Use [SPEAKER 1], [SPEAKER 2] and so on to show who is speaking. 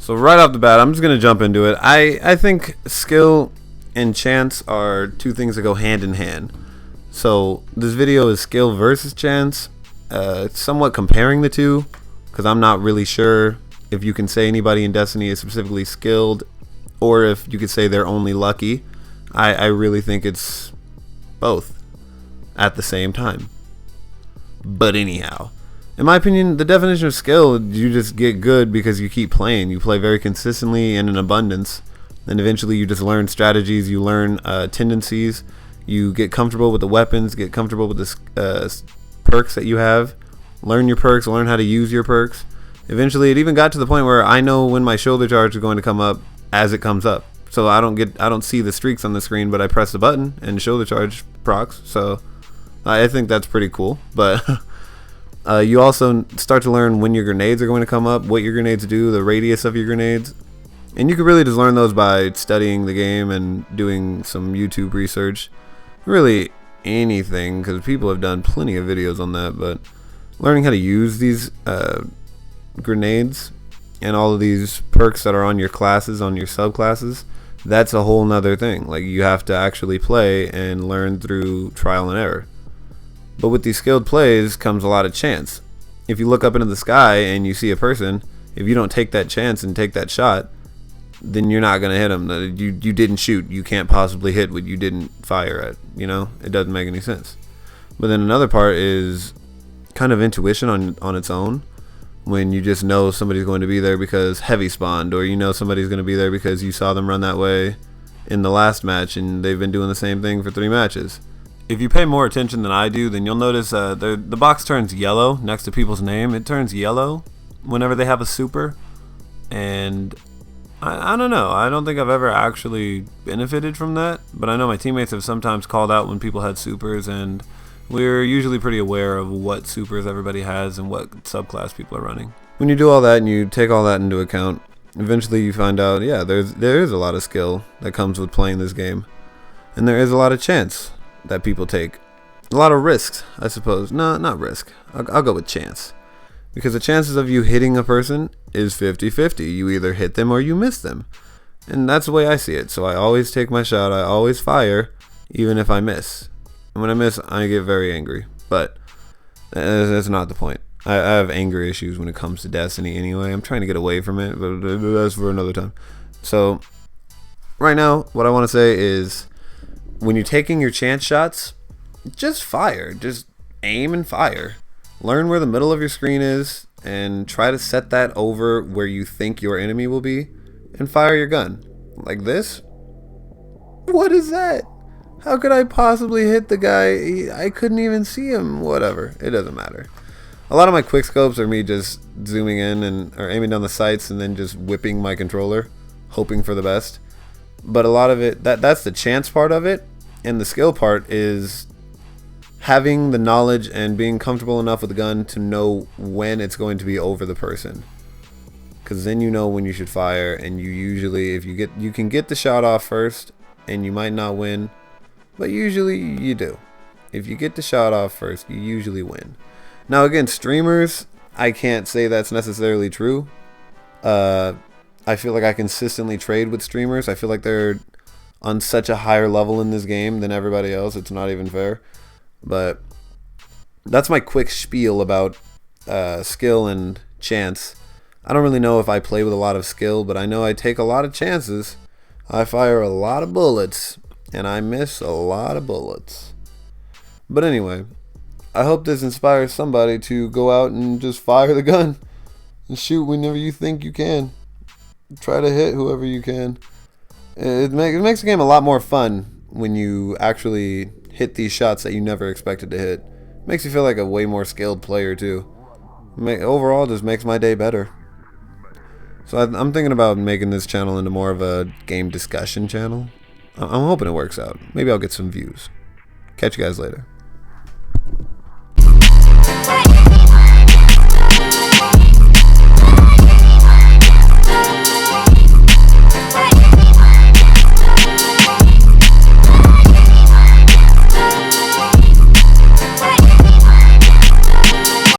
[SPEAKER 1] So right off the bat, I'm just gonna jump into it. I think skill and chance are two things that go hand in hand. So this video is skill versus chance, somewhat comparing the two, because I'm not really sure if you can say anybody in Destiny is specifically skilled, or if you could say they're only lucky. I really think it's both at the same time. But anyhow, in my opinion, the definition of skill, you just get good because you keep playing. You play very consistently and in abundance. And eventually you just learn strategies, you learn tendencies, you get comfortable with the weapons, get comfortable with the perks that you have. Learn your perks, learn how to use your perks. Eventually it even got to the point where I know when my shoulder charge is going to come up as it comes up. So I don't see the streaks on the screen, but I press the button and shoulder charge procs. So I think that's pretty cool. But you also start to learn when your grenades are going to come up, what your grenades do, the radius of your grenades. And you can really just learn those by studying the game and doing some YouTube research. Really anything, because people have done plenty of videos on that. But learning how to use these grenades and all of these perks that are on your classes, on your subclasses, that's a whole nother thing. Like, you have to actually play and learn through trial and error. But with these skilled plays comes a lot of chance. If you look up into the sky and you see a person, if you don't take that chance and take that shot, then you're not going to hit them. You didn't shoot. You can't possibly hit what you didn't fire at. You know, it doesn't make any sense. But then another part is kind of intuition on its own. When you just know somebody's going to be there because heavy spawned, or you know somebody's going to be there because you saw them run that way in the last match and they've been doing the same thing for 3 matches. If you pay more attention than I do, then you'll notice the box turns yellow next to people's name. It turns yellow whenever they have a super. And I don't know. I don't think I've ever actually benefited from that. But I know my teammates have sometimes called out when people had supers. And we're usually pretty aware of what supers everybody has and what subclass people are running. When you do all that and you take all that into account, eventually you find out, yeah, there is a lot of skill that comes with playing this game. And there is a lot of chance that people take. A lot of risks, I suppose. No, not risk. I'll go with chance. Because the chances of you hitting a person is 50-50. You either hit them or you miss them. And that's the way I see it. So I always take my shot. I always fire, even if I miss. And when I miss, I get very angry. But that's not the point. I have anger issues when it comes to Destiny anyway. I'm trying to get away from it, but that's for another time. So right now, what I want to say is, when you're taking your chance shots, just fire. Just aim and fire. Learn where the middle of your screen is and try to set that over where you think your enemy will be and fire your gun. Like this? What is that? How could I possibly hit the guy? I couldn't even see him. Whatever. It doesn't matter. A lot of my quick scopes are me just zooming in or aiming down the sights and then just whipping my controller, hoping for the best. But a lot of it, that's the chance part of it. And the skill part is having the knowledge and being comfortable enough with the gun to know when it's going to be over the person. Because then you know when you should fire, and you usually, you can get the shot off first, and you might not win, but usually you do. If you get the shot off first, you usually win. Now again, streamers, I can't say that's necessarily true. I feel like I consistently trade with streamers. I feel like they're on such a higher level in this game than everybody else. It's not even fair. But that's my quick spiel about skill and chance. I don't really know if I play with a lot of skill, but I know I take a lot of chances. I fire a lot of bullets, and I miss a lot of bullets. But anyway, I hope this inspires somebody to go out and just fire the gun and shoot whenever you think you can. Try to hit whoever you can. It makes the game a lot more fun when you actually hit these shots that you never expected to hit. Makes you feel like a way more skilled player too. Overall, just makes my day better. So I'm thinking about making this channel into more of a game discussion channel. I'm hoping it works out. Maybe I'll get some views. Catch you guys later.